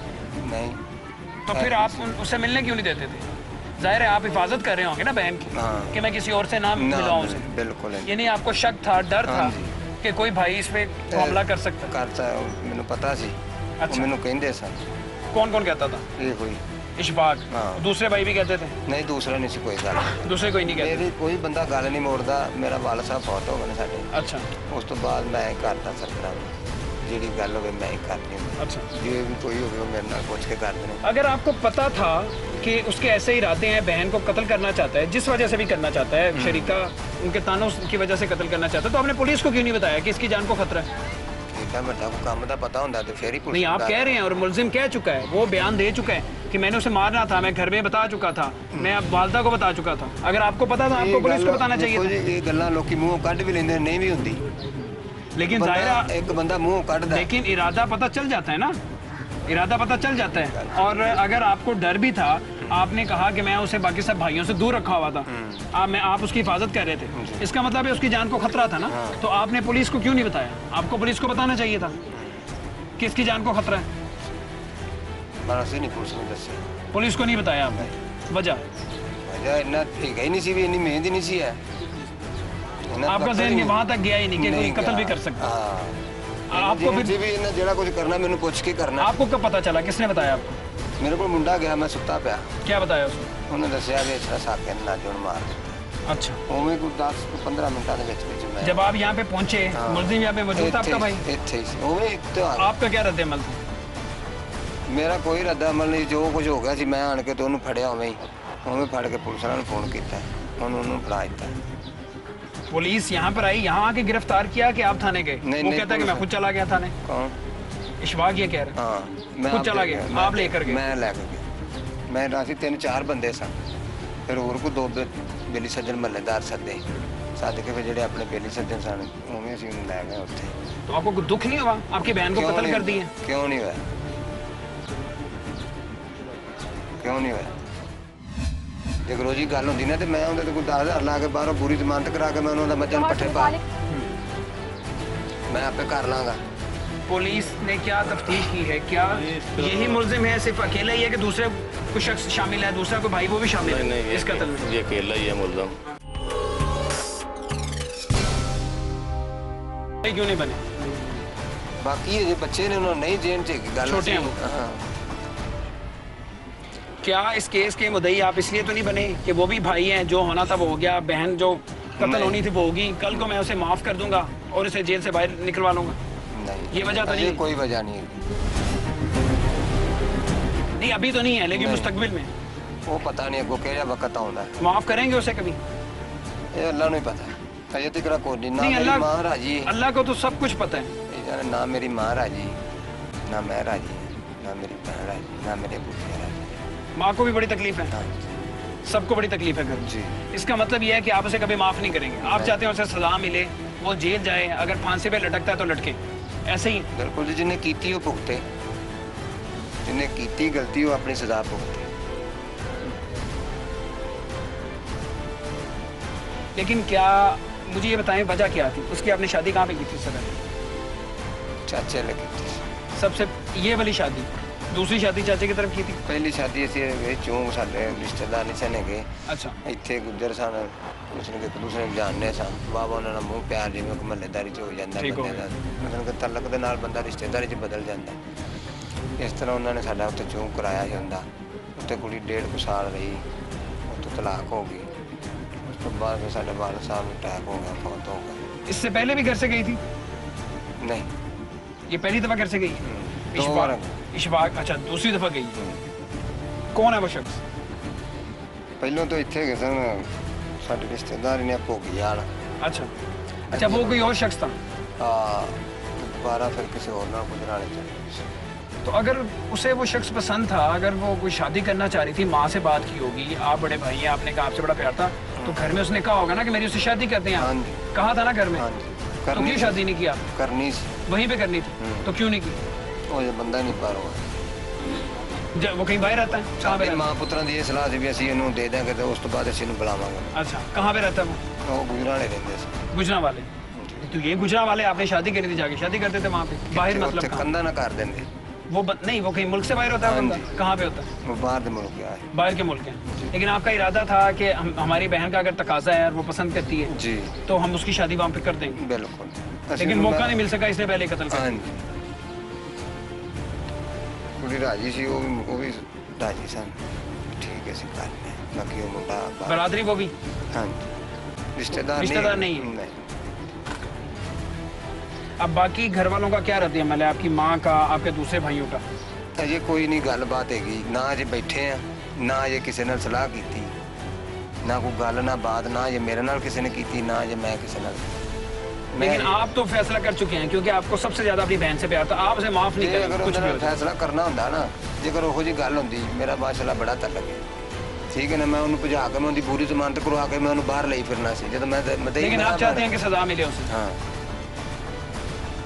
Speaker 2: नहीं।
Speaker 1: तो फिर आप उससे मिलने क्यों नहीं देते थे? जाहिर है आप हिफाजत कर रहे होंगे ना बहन की,
Speaker 2: हाँ।
Speaker 1: कि मैं किसी और से ना मिलाऊं उसे।
Speaker 2: बिल्कुल है।
Speaker 1: यानी आपको शक था, डर था कि कोई भाई इस पे हमला कर सकता?
Speaker 2: करता है, मैंने पता सी।
Speaker 1: अच्छा,
Speaker 2: मैंने कहते सन।
Speaker 1: कौन कौन कहता था?
Speaker 2: ये हुई
Speaker 1: इशफाक?
Speaker 2: हाँ।
Speaker 1: दूसरे भाई भी कहते थे?
Speaker 2: नहीं, दूसरा नहीं सी कोई गल।
Speaker 1: दूसरे कोई नहीं कहते?
Speaker 2: मेरी कोई बंदा गल नहीं मोड़दा। मेरा वाल साहब फौत हो गए साडे।
Speaker 1: अच्छा,
Speaker 2: उस तो बाद मैं करता सरकार जी गल हो मैं ही करनी।
Speaker 1: अच्छा,
Speaker 2: जो भी कोई हो मेरे नाल पूछ के कर देने।
Speaker 1: अगर आपको पता था कि उसके ऐसे इरादे हैं, बहन को कत्ल करना चाहता है, जिस वजह से भी करना चाहता है, शरीका उनके तानों की वजह से कत्ल करना चाहता है, तो आपने पुलिस को क्यों नहीं बताया कि इसकी जान को खतरा है?
Speaker 2: इतना बड़ा को काम दा पता होंदा तो फिर ही पुलिस।
Speaker 1: नहीं, आप कह रहे हैं और मुलजिम कह चुका है, वो बयान दे चुका है कि मैंने उसे मारना था, मैं घर में बता चुका था, मैं अब वालदा को बता चुका था। अगर आपको पता था, आपको पुलिस को बताना चाहिए था।
Speaker 2: ये गल्लां लोकी मुंहों कढ भी लेंदे, नहीं भी हुंदी।
Speaker 1: लेकिन जाहिर
Speaker 2: एक बंदा मुंह कढदा,
Speaker 1: लेकिन इरादा पता चल जाता है ना, इरादा पता चल जाता है। और अगर आपको डर भी था, आपने कहा कि मैं उसे बाकी सब भाइयों से दूर रखा हुआ था, आप उसकी हिफाजत कर रहे थे, इसका मतलब है उसकी जान को खतरा था ना। तो आपने पुलिस को क्यों नहीं बताया? आपको पुलिस को बताना चाहिए था कि इसकी जान को खतरा है।
Speaker 3: ਪਰ ਅਸੀਂ ਨਹੀਂ ਪੁਲਿਸ ਨੂੰ ਦੱਸਿਆ।
Speaker 1: पुलिस को नहीं बताया आपने? वजह
Speaker 3: ਵਜ੍ਹਾ ਇੰਨਾ ਹੈਗਾ ਹੀ ਨਹੀਂ ਸੀ ਵੀ ਇੰਨੀ ਮਿਹਨਤ ਹੀ ਨਹੀਂ ਸੀ ਹੈ।
Speaker 1: आपका जहन वहां तक गया ही नहीं कि कोई कत्ल भी कर सकता।
Speaker 3: ਹਾਂ
Speaker 1: आपको फिर
Speaker 3: ਵੀ ਇਹਨਾਂ ਜਿਹੜਾ ਕੁਝ ਕਰਨਾ ਮੈਨੂੰ ਪੁੱਛ ਕੇ ਕਰਨਾ।
Speaker 1: आपको कब पता चला, किसने बताया आपको?
Speaker 3: ਮੇਰੇ ਕੋਲ ਮੁੰਡਾ ਗਿਆ, ਮੈਂ ਸੁੱਤਾ ਪਿਆ,
Speaker 1: क्या बताया उसने?
Speaker 3: ਉਹਨੇ ਦੱਸਿਆ ਵੀ ਇਸ ਤਰ੍ਹਾਂ ਸਾਕੇ ਨਾਲ ਜੁਣ ਮਾਰ ਦਿੱਤਾ।
Speaker 1: अच्छा,
Speaker 3: ਉਵੇਂ ਕੋਈ 10-15 ਮਿੰਟਾਂ ਦੇ ਵਿੱਚ ਮੈਂ
Speaker 1: जब आप यहाँ पे पहुंचे मुलजिम यहाँ पे मौजूद था आपका भाई?
Speaker 3: ਇੱਥੇ ਹੀ ਸੀ ਉਵੇਂ ਇੱਕ ਤਿਉਹਾਰ।
Speaker 1: आपका क्या रद्द अमल था?
Speaker 3: ਮੇਰਾ ਕੋਈ ਰੱਦ ਅਮਲ ਨਹੀਂ, ਜੋ ਕੁਝ ਹੋ ਗਿਆ ਸੀ ਮੈਂ ਆਣ ਕੇ ਤੇ ਉਹਨੂੰ ਫੜਿਆ ਉਵੇਂ ਫੜ ਕੇ ਪੁਲਿਸ ਵਾਲਿਆਂ ਨੂੰ ਫੋਨ ਕੀਤਾ, ਉਹਨੂੰ ਫੜਾ ਦਿੱਤਾ।
Speaker 1: पुलिस यहाँ पर आई, यहाँ आके गिरफ्तार किया कि आप थाने गए?
Speaker 3: नहीं,
Speaker 1: वो
Speaker 3: नहीं,
Speaker 1: कहता है कि मैं खुद चला गया थाने।
Speaker 3: कौन?
Speaker 1: इशफाक ये कह रहे
Speaker 3: हाँ मैं
Speaker 1: खुद चला गया, आप लेकर गए?
Speaker 3: मैं लेकर गया। मैं रासी 3-4 बंदे सन, फिर और को 2 बेली सज्जन महल्लेदार सदे सद के फिर जेडे अपने बेली सज्जन सन उवें असीं उन्हें लै गए उत्थे।
Speaker 1: तो आपको कोई दुख नहीं हुआ? आपकी बहन को कत्ल कर दिए?
Speaker 3: क्यों नहीं हुआ? क्यों नहीं हुआ? जब रोजी गल होंदी ना तो मैं उन्हें तो कोई 10,000 ला के बाहरों पूरी जमानत करा के मैं उन्होंने मज्जन पट्ठे पा मैं आपे कर लाँगा।
Speaker 1: पुलिस ने क्या तफ्तीश की है? क्या यही मुलजिम है, सिर्फ अकेला ही है कि दूसरे कोई शख्स शामिल है, दूसरा कोई भाई वो भी शामिल है इस कत्ल में?
Speaker 4: ये अकेला ही है मुलजिम।
Speaker 1: क्यों नहीं बने?
Speaker 3: बाकी ये बच्चे ने उन्होंने नहीं जेल च गल
Speaker 1: छोटे हैं वो।
Speaker 3: हाँ
Speaker 1: क्या इस केस के मुद्दई आप इसलिए तो नहीं बने कि वो भी भाई हैं, जो होना था वो हो गया, बहन जो कत्ल होनी थी वो होगी, कल को मैं उसे माफ कर दूंगा और उसे जेल से बाहर निकलवा लूंगा?
Speaker 3: नहीं,
Speaker 1: ये वजह तो नहीं?
Speaker 3: कोई वजह नहीं है।
Speaker 1: नहीं अभी तो नहीं है, लेकिन
Speaker 3: नहीं।
Speaker 1: मुस्तकबिल में
Speaker 3: वो पता नहीं अगो केड़ा वक्त आउंदा है,
Speaker 1: माफ करेंगे उसे कभी?
Speaker 3: ये अल्लाह नूं ही पता है। अजे तक कोई नहीं, ना
Speaker 1: नहीं,
Speaker 3: मेरी
Speaker 1: अल्लाह
Speaker 3: मां राजी है,
Speaker 1: अल्लाह को तो सब कुछ पता है।
Speaker 3: ये जाने ना मेरी मां राजी, ना मैं राजी, ना मेरी बहन राजी, ना मेरे पुत्र राजी।
Speaker 1: माँ को भी बड़ी तकलीफ है,
Speaker 3: हाँ
Speaker 1: सबको बड़ी तकलीफ है घर में।
Speaker 3: जी
Speaker 1: इसका मतलब यह है कि आप उसे कभी माफ नहीं करेंगे, आप चाहते हैं उसे सजा मिले, वो जेल जाए, अगर फांसी पे लटकता है तो लटके, ऐसे ही?
Speaker 3: बिल्कुल जी, जिन्हें कीती वो भुगते, जिन्हें कीती गलती वो अपनी सजा भुगते।
Speaker 1: लेकिन क्या मुझे ये बताएं वजह क्या थी उसकी? आपने शादी कहाँ पे की थी सर?
Speaker 3: चाचे लगी थी
Speaker 1: सबसे ये वाली शादी, दूसरी शादी चाचे की तरफ की थी?
Speaker 3: पहली शादी असी चौंक साडे रिश्तेदार नहीं सन है।
Speaker 1: अच्छा,
Speaker 3: ਇੱਥੇ ਗੁੱਜਰ ਸਨ, ਕੁਛ ਨੇ ਇੱਕ ਦੂਸਰੇ ਨੂੰ ਜਾਣਦੇ ਸਨ, ਵਾਹ ਉਹਨਾਂ ਨਾਲ ਮੂੰਹ ਪਿਆਰ ਜਿਵੇਂ ਕਿ ਮਹੱਲੇਦਾਰੀ 'ਚ ਹੋ ਜਾਂਦਾ
Speaker 1: ਠੀਕ ਹੋ
Speaker 3: ਬੰਦੇ ਦਾ, ਮਤਲਬ ਕਿ ਤਲਕ ਦੇ ਨਾਲ ਬੰਦਾ ਰਿਸ਼ਤੇਦਾਰੀ 'ਚ ਬਦਲ ਜਾਂਦਾ। ਇਸ ਤਰ੍ਹਾਂ ਉਹਨਾਂ ਨੇ ਸਾਡਾ ਉੱਥੇ ਚੌਂਕ ਕਰਾਇਆ ਸੀ ਹੁੰਦਾ, ਉੱਥੇ ਕੁੜੀ 1.5 ਸਾਲ ਰਹੀ, ਉੱਥੇ ਤਲਾਕ ਹੋ ਗਈ। ਉਸ ਤੋਂ ਬਾਅਦ ਫਿਰ ਸਾਡੇ ਵਾਲਦ ਸਾਹਿਬ ਨੂੰ ਅਟੈਕ ਹੋ ਗਿਆ, ਫੌਤ ਹੋ गए।
Speaker 1: इससे पहले भी घर से गई थी?
Speaker 3: नहीं,
Speaker 1: ये पहली दफा घर से गई?
Speaker 3: 2 बार
Speaker 1: इशफाक, अच्छा दूसरी दफा गई। कौन है वो शख्स?
Speaker 3: ਪਹਿਲੋਂ तो ਇੱਥੇ ਗਏ ਸਨ ਸਾਡੇ ਰਿਸ਼ਤੇਦਾਰ ਨੇ ਭੋਗੀ ਵਾਲਾ।
Speaker 1: अच्छा अच्छा, वो कोई और शख्स था?
Speaker 3: ਹਾਂ ਦੁਬਾਰਾ ਫਿਰ ਕਿਸੇ ਹੋਰ ਨਾਲ ਗੁਜਰਾਣੇ ਚਲੇ ਗਏ।
Speaker 1: तो अगर उसे वो शख्स पसंद था, अगर वो कोई शादी करना चाह रही थी, माँ से बात की होगी, आप बड़े भाई हैं, आपने कहा आपसे बड़ा प्यार था, तो घर में उसने कहा होगा ना कि मेरी उससे शादी करते हैं
Speaker 3: हाँ
Speaker 1: आप?
Speaker 3: जी।
Speaker 1: कहा था ना घर में?
Speaker 3: हाँ जी,
Speaker 1: तो
Speaker 3: करनी
Speaker 1: क्यों
Speaker 3: थी।
Speaker 1: शादी नहीं की आप?
Speaker 3: करनी सी,
Speaker 1: वहीं पे करनी थी, तो क्यों नहीं की?
Speaker 3: ਉਹ ਜੇ ਬੰਦਾ ਨਹੀਂ ਪਾਰ ਹੋਇਆ।
Speaker 1: वो कहीं बाहर रहता है? कहाँ पे
Speaker 3: ਸਾਡੇ
Speaker 1: रहता
Speaker 3: ਮਾਂ ਪੁੱਤਰਾਂ ਦੀ ਇਹ ਸਲਾਹ ਸੀ ਵੀ ਅਸੀਂ ਇਹਨੂੰ ਦੇ ਦਾਂਗੇ ਤੇ ਉਸ ਤੋਂ ਬਾਅਦ ਅਸੀਂ ਇਹਨੂੰ ਬੁਲਾਵਾਂਗੇ।
Speaker 1: है? अच्छा, कहाँ पे रहता है वो?
Speaker 3: ਉਹ ਗੁਜਰਾਣੇ ਰਹਿੰਦੇ ਸੀ।
Speaker 1: गुजरा वाले? तो ये गुजरा वाले आपने शादी करी थी, जाके शादी करते थे वहाँ पे बाहर?
Speaker 3: ਉੱਥੇ
Speaker 1: मतलब कहाँ?
Speaker 3: ਕੰਧਾ ਨਾ ਕਰ ਦਿੰਦੇ,
Speaker 1: वो नहीं, वो कहीं मुल्क से बाहर होता है
Speaker 3: हाँ
Speaker 1: बंदा?
Speaker 3: जी।
Speaker 1: कहाँ पे होता है?
Speaker 3: ਉਹ ਬਾਹਰ ਦੇ ਮੁਲਕ ਆਏ।
Speaker 1: बाहर के मुल्क है। लेकिन आपका इरादा था कि हमारी बहन का अगर तकाजा है और वो पसंद करती है
Speaker 3: जी
Speaker 1: तो हम उसकी शादी वहाँ पे कर देंगे,
Speaker 3: ਬਿਲकुਲ।
Speaker 1: लेकिन मौका नहीं मिल सका इसलिए पहले कत्ल कर
Speaker 3: ਹਾਂ
Speaker 1: दिया।
Speaker 3: ਜੀ, ਕੁੜੀ ਰਾਜੀ ਸੀ, ਉਹ ਵੀ ਰਾਜੀ ਸਨ, ਠੀਕ ਹੈ ਅਸੀਂ ਕਰ ਲਿਆ। ਬਾਕੀ ਉਹ ਮੁੰਡਾ ਬਾਹਰ-
Speaker 1: बरादरी वो भी?
Speaker 3: ਹਾਂ ਜੀ, ਰਿਸ਼ਤੇਦਾਰ
Speaker 1: रिश्तेदार नहीं है।
Speaker 3: नहीं।
Speaker 1: अब बाकी घर वालों का क्या रद्द अमल है, आपकी माँ का, आपके दूसरे भाइयों का?
Speaker 3: ਅਜੇ ਕੋਈ ਨਹੀਂ ਗੱਲਬਾਤ ਹੈਗੀ, ਨਾ ਅਜੇ ਬੈਠੇ ਆ, ਨਾ ਅਜੇ ਕਿਸੇ ਨਾਲ ਸਲਾਹ ਕੀਤੀ, ਨਾ ਕੋਈ ਗੱਲ ਨਾ ਬਾਤ, ਨਾ ਅਜੇ ਮੇਰੇ ਨਾਲ ਕਿਸੇ ਨੇ ਕੀਤੀ, ਨਾ ਅਜੇ ਮੈਂ ਕਿਸੇ ਨਾਲ।
Speaker 1: लेकिन आप तो फैसला कर चुके हैं क्योंकि आपको सबसे ज्यादा अपनी बहन से प्यार था, आप उसे माफ नहीं
Speaker 3: ਜੇ
Speaker 1: करेंगे
Speaker 3: ਅਗਰ
Speaker 1: कुछ
Speaker 3: ਉਹਨਾਂ
Speaker 1: भी
Speaker 3: ਨੇ
Speaker 1: हो जाए।
Speaker 3: ਫੈਸਲਾ ਕਰਨਾ ਹੁੰਦਾ ਨਾ, ਜੇਕਰ ਉਹੋ ਜੀ ਗੱਲ ਹੁੰਦੀ, ਮੇਰਾ ਮਾਸ਼ਾਅੱਲਾ ਬੜਾ ਤਲਕ ਹੈ, ਠੀਕ ਹੈ ਨਾ, ਮੈਂ ਉਹਨੂੰ ਭਜਾ ਕੇ ਮੈਂ ਉਹਦੀ ਪੂਰੀ ਜ਼ਮਾਨਤ ਕਰਵਾ ਕੇ ਮੈਂ ਉਹਨੂੰ ਬਾਹਰ ਲਈ ਫਿਰਨਾ ਸੀ ਜਦੋਂ ਮੈਂ
Speaker 1: लेकिन आप चाहते हैं कि सजा मिले उसे?
Speaker 3: ਹਾਂ,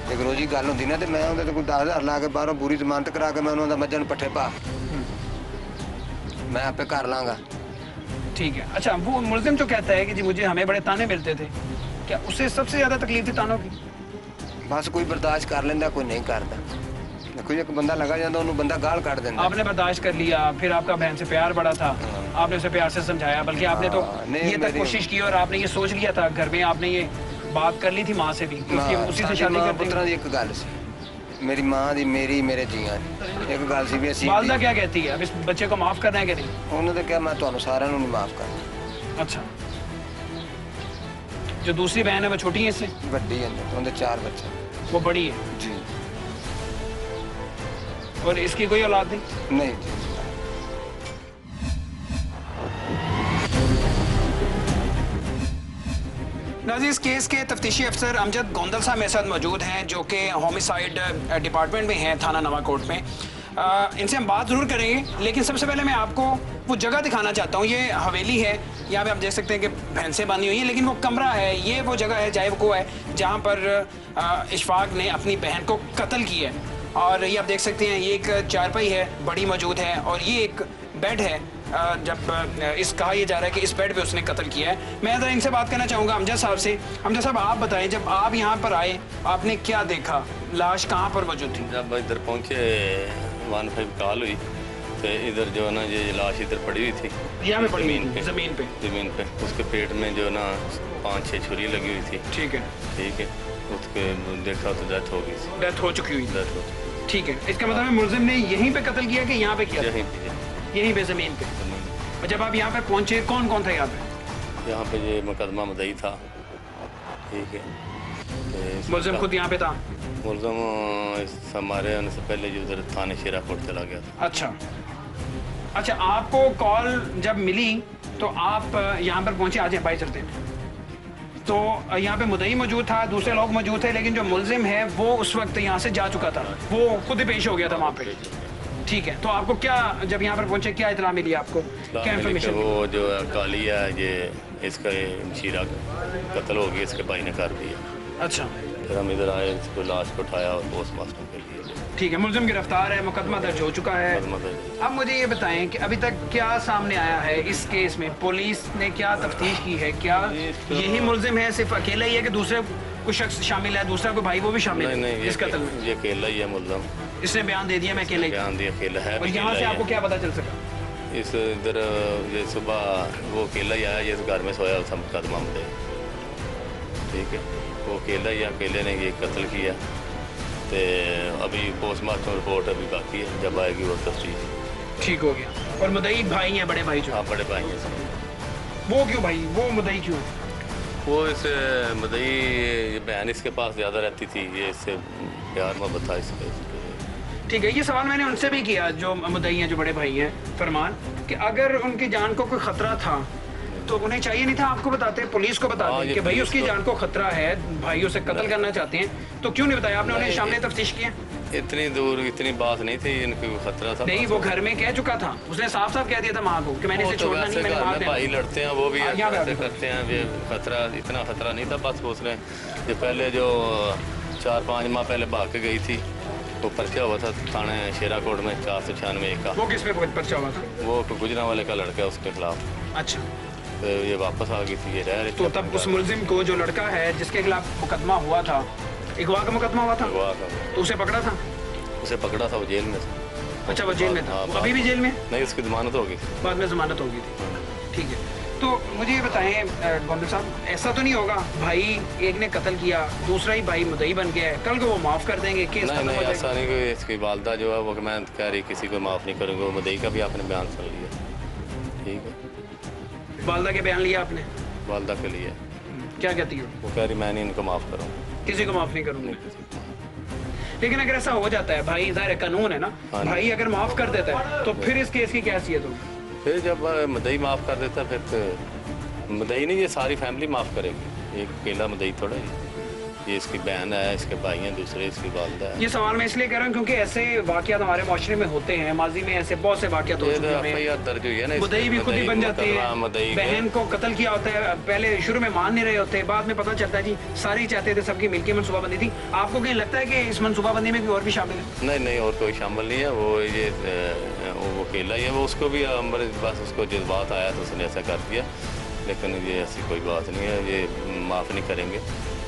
Speaker 3: ਜੇਕਰ ਉਹ ਜੀ ਗੱਲ ਹੁੰਦੀ ਨਾ ਤੇ ਮੈਂ ਉਹਦੇ ਤੇ ਕੋਈ 10,000 ਲਾ ਕੇ ਬਾਹਰੋਂ ਪੂਰੀ ਜ਼ਮਾਨਤ ਕਰਾ ਕੇ ਮੈਂ ਉਹਨਾਂ ਦਾ ਮੱਝਾਂ ਨੂੰ ਪੱਠੇ ਪਾ मैं आपे कर लांगा।
Speaker 1: ठीक है। अच्छा, वो मुलजिम जो कहता है कि जी मुझे हमें बड़े ताने मिलते थे, क्या उससे सबसे ज्यादा तकलीफ थी तानों की?
Speaker 3: बस कोई बर्दाश्त कर लेंदा, कोई नहीं करता। देखो एक बंदा लगा जाता उन्होंने बंदा गाल काट देता।
Speaker 1: आपने बर्दाश्त कर लिया, फिर आपका बहन से प्यार बड़ा था, आपने उसे प्यार से समझाया, बल्कि आपने तो
Speaker 3: नहीं,
Speaker 1: ये तक कोशिश की और आपने ये सोच लिया था घर में, आपने ये बात कर ली थी माँ से भी कि उसी से शादी कर
Speaker 3: पुत्रा दी एक गल सी, मेरी माँ दी मेरी मेरे जियां एक गल सी भी असीं
Speaker 1: वालदा क्या कहती है, अब इस बच्चे को माफ करना है कि नहीं?
Speaker 3: उन्होंने तो क्या मैं तुहानू सारिਆਂ ਨੂੰ नहीं माफ करना।
Speaker 1: अच्छा, जो दूसरी बहन है वो छोटी है इससे?
Speaker 3: ਵੱਡੀ है उनके 4 बच्चे।
Speaker 1: वो बड़ी है
Speaker 3: जी
Speaker 1: और इसकी कोई औलाद नहीं?
Speaker 3: नहीं जी।
Speaker 1: नाज़रीन, इस केस के तफ्तीशी अफसर अमजद गोंदल साहब मेरे साथ मौजूद हैं जो कि होमिसाइड डिपार्टमेंट में हैं थाना नवाकोट में। इनसे हम बात ज़रूर करेंगे, लेकिन सबसे पहले मैं आपको वो जगह दिखाना चाहता हूँ। ये हवेली है, यहाँ पे आप देख सकते हैं कि भैंसें बांधी हुई हैं, लेकिन वो कमरा है, ये वो जगह है जाए वो है जहाँ पर इशफाक ने अपनी बहन को कत्ल किया है। और ये आप देख सकते हैं, ये एक चारपाई है बड़ी मौजूद है और ये एक बेड है। जब इस कहा यह जा रहा है कि इस बेड पे उसने कत्ल किया है। मैं ज़रा इनसे बात करना चाहूँगा अमजद साहब से। अमजद साहब, आप बताएं, जब आप यहाँ पर आए आपने क्या देखा, लाश कहाँ पर मौजूद थी?
Speaker 4: जब इधर पहुँचे 15 कॉल हुई तो इधर जो है ना ये लाश इधर पड़ी हुई थी,
Speaker 1: यहाँ पे पड़ी
Speaker 4: ज़मीन पे,
Speaker 1: ज़मीन पे
Speaker 4: उसके पेट में जो ना 5-6 छुरी लगी हुई थी।
Speaker 1: ठीक है,
Speaker 4: ठीक है, उसके देखा तो डेथ हो गई थी।
Speaker 1: डेथ हो चुकी हुई।
Speaker 4: डेथ हो चुकी,
Speaker 1: ठीक है, इसका मतलब है मुलजिम ने यहीं पे कत्ल किया कि यहाँ पे किया? यहीं पे ज़मीन पे। और जब आप यहाँ पे पहुँचे कौन कौन था यहाँ पे?
Speaker 4: यहाँ पे ये मुकदमा मदई था। ठीक है, तो
Speaker 1: मुलजिम खुद यहाँ पे था?
Speaker 4: मुलजम हमारे आने से पहले जो उधर थाने शेराकोट चला गया था।
Speaker 1: अच्छा अच्छा, आपको कॉल जब मिली तो आप यहाँ पर पहुँचे? आ जाए बाई चलते हैं। तो यहाँ पे मुदई मौजूद था, दूसरे लोग मौजूद थे, लेकिन जो मुलजिम है वो उस वक्त यहाँ से जा चुका था, वो खुद ही पेश हो गया था वहाँ पे। ठीक है, तो आपको क्या, जब यहाँ पर पहुँचे क्या इत्तला मिली आपको, क्या इन्फॉर्मेशन?
Speaker 4: वो जो काली है ये इसका शीरा कत्ल हो गया, इसके भाई ने कर दिया।
Speaker 1: अच्छा,
Speaker 4: फिर हम इधर आए, इसको लाश को उठाया और पोस्टमार्टम के लिए।
Speaker 1: ठीक है, मुलजिम गिरफ्तार है, मुकदमा दर्ज हो चुका है। अब मुझे ये बताएं कि अभी तक क्या सामने आया है इस केस में, पुलिस ने क्या तफ्तीश की है? क्या यही मुलजिम है, सिर्फ अकेला ही है कि दूसरे कोई शख्स शामिल है, दूसरा कोई भाई वो भी शामिल है इस कत्ल में?
Speaker 4: ये अकेला ही है मुलजिम,
Speaker 1: इसने बयान दे दिया मैं अकेला ही,
Speaker 4: बयान दिया अकेला है।
Speaker 1: और यहाँ से आपको क्या पता चल सका?
Speaker 4: इस इधर ये सुबह वो अकेला ही आया, ये घर में सोया था मुकदमा में। ठीक है, वो अकेला ही, अकेले ने ये कत्ल किया। तो अभी पोस्टमार्टम रिपोर्ट अभी बाकी है, जब आएगी वो तफ्तीश।
Speaker 1: ठीक हो गया। और मुदई भाई हैं, बड़े भाई जो?
Speaker 4: हाँ, बड़े भाई हैं।
Speaker 1: वो क्यों भाई, वो मुदई क्यों?
Speaker 4: वो इस मदई ये बहन इसके पास ज़्यादा रहती थी, ये इससे प्यार मोहब्बत था इसके।
Speaker 1: ठीक है, ये सवाल मैंने उनसे भी किया जो मुदई हैं, जो बड़े भाई हैं फरमान, कि अगर उनकी जान को कोई खतरा था तो उन्हें चाहिए नहीं था आपको बताते, पुलिस को बताते कि भाई उसकी जान को खतरा है, भाई उसे कत्ल करना चाहते हैं, तो क्यों नहीं बताया आपने? उन्हें सामने तफ्तीश किया?
Speaker 4: इतनी दूर इतनी बात नहीं थी, इनको खतरा था।
Speaker 1: नहीं, वो घर में कह चुका था, उसने साफ साफ कह दिया था माँ को कि मैंने इसे छोड़ना नहीं, मैंने मार देना।
Speaker 4: भाई लड़ते हैं, वो भी ऐसे करते हैं, ये खतरा इतना खतरा नहीं था। बस उसने ये पहले जो 4-5 माह पहले भाग के गई थी, वो पर्चा हुआ था थाने शेराकोट में 496 का।
Speaker 1: वो किस पे पर्चा हुआ था?
Speaker 4: वो गुजरा वाले का लड़का, उसके खिलाफ।
Speaker 1: अच्छा,
Speaker 4: तो ये वापस आ गई थी, ये रह रही थी।
Speaker 1: तो तब उस मुलजिम को, जो लड़का है जिसके खिलाफ मुकदमा हुआ था, अगवा का मुकदमा हुआ था, तो उसे पकड़ा था?
Speaker 4: उसे पकड़ा था, वो जेल में।
Speaker 1: अच्छा, वो जेल में था, अभी भी जेल में?
Speaker 4: नहीं, उसकी जमानत होगी,
Speaker 1: बाद में जमानत होगी थी। ठीक है, तो मुझे ये बताएं गोंदल साहब, ऐसा तो नहीं होगा भाई एक ने कत्ल किया, दूसरा ही भाई मुदई बन गया है, कल को वो माफ़ कर देंगे केस?
Speaker 4: नहीं, ऐसा नहीं, कोई इसकी वालदा जो है वो मैं कह रही किसी को माफ़ नहीं करूँगा। वो मुदई का भी आपने बयान सुन लिया। ठीक है,
Speaker 1: वालदा के बयान लिया आपने?
Speaker 4: वालदा के लिए
Speaker 1: क्या कहती हो?
Speaker 4: वो कह रही मैं नहीं इनको माफ़ करूँगा,
Speaker 1: किसी को माफ़ नहीं करूँगा। लेकिन अगर ऐसा हो जाता है भाई, ज़ाहिर कानून है ना, भाई अगर माफ़ कर देता है तो फिर इस केस की क्या हैसियत होगी?
Speaker 4: फिर जब मुदई माफ़ कर देता है, फिर तो मुदई नहीं, ये सारी फैमिली माफ़ करेगी, एक अकेला मुदई थोड़ा ही। ये इसकी बहन है, इसके भाई हैं, दूसरे इसकी वालदा है।
Speaker 1: ये सवाल मैं इसलिए कर रहा हूँ क्योंकि ऐसे वाक़यात हमारे माशरे में होते हैं, माजी में ऐसे बहुत से वाक़यात हो चुके हैं। मुदई भी खुद ही बन जाती है, बहन को कत्ल किया होता है, पहले शुरू में मान नहीं रहे होते, बाद में पता चलता है जी सारे ही चाहते थे, सबकी मिलकर मनसूबाबंदी थी। आपको कहीं लगता है कि इस मनसूबाबंदी में कोई और भी शामिल है?
Speaker 4: नहीं, और कोई शामिल नहीं है। वो ये वो अकेला ही है, वो उसको भी बस उसको जज्बात आया तो उसने ऐसा कर दिया, लेकिन ये ऐसी कोई बात नहीं है, ये माफ़ नहीं करेंगे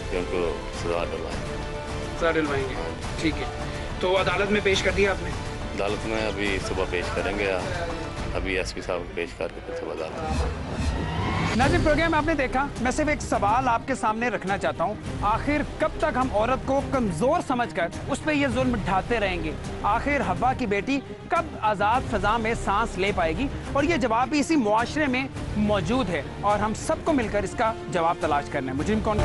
Speaker 4: कि उनको सजा डलवाएंगे।
Speaker 1: ठीक है, तो अदालत में पेश कर दिया आपने?
Speaker 4: अदालत में अभी सुबह पेश करेंगे, अभी एसपी साहब को पेश करके फिर सुबह अदालत।
Speaker 1: नाज़रीन, प्रोग्राम आपने देखा। मैं सिर्फ एक सवाल आपके सामने रखना चाहता हूँ, आखिर कब तक हम औरत को कमज़ोर समझकर उस पर यह जुल्म ढाते रहेंगे? आखिर हवा की बेटी कब आज़ाद फ़ज़ा में सांस ले पाएगी? और ये जवाब भी इसी मुआशरे में मौजूद है और हम सबको मिलकर इसका जवाब तलाश करना है। मुजरिम कौन?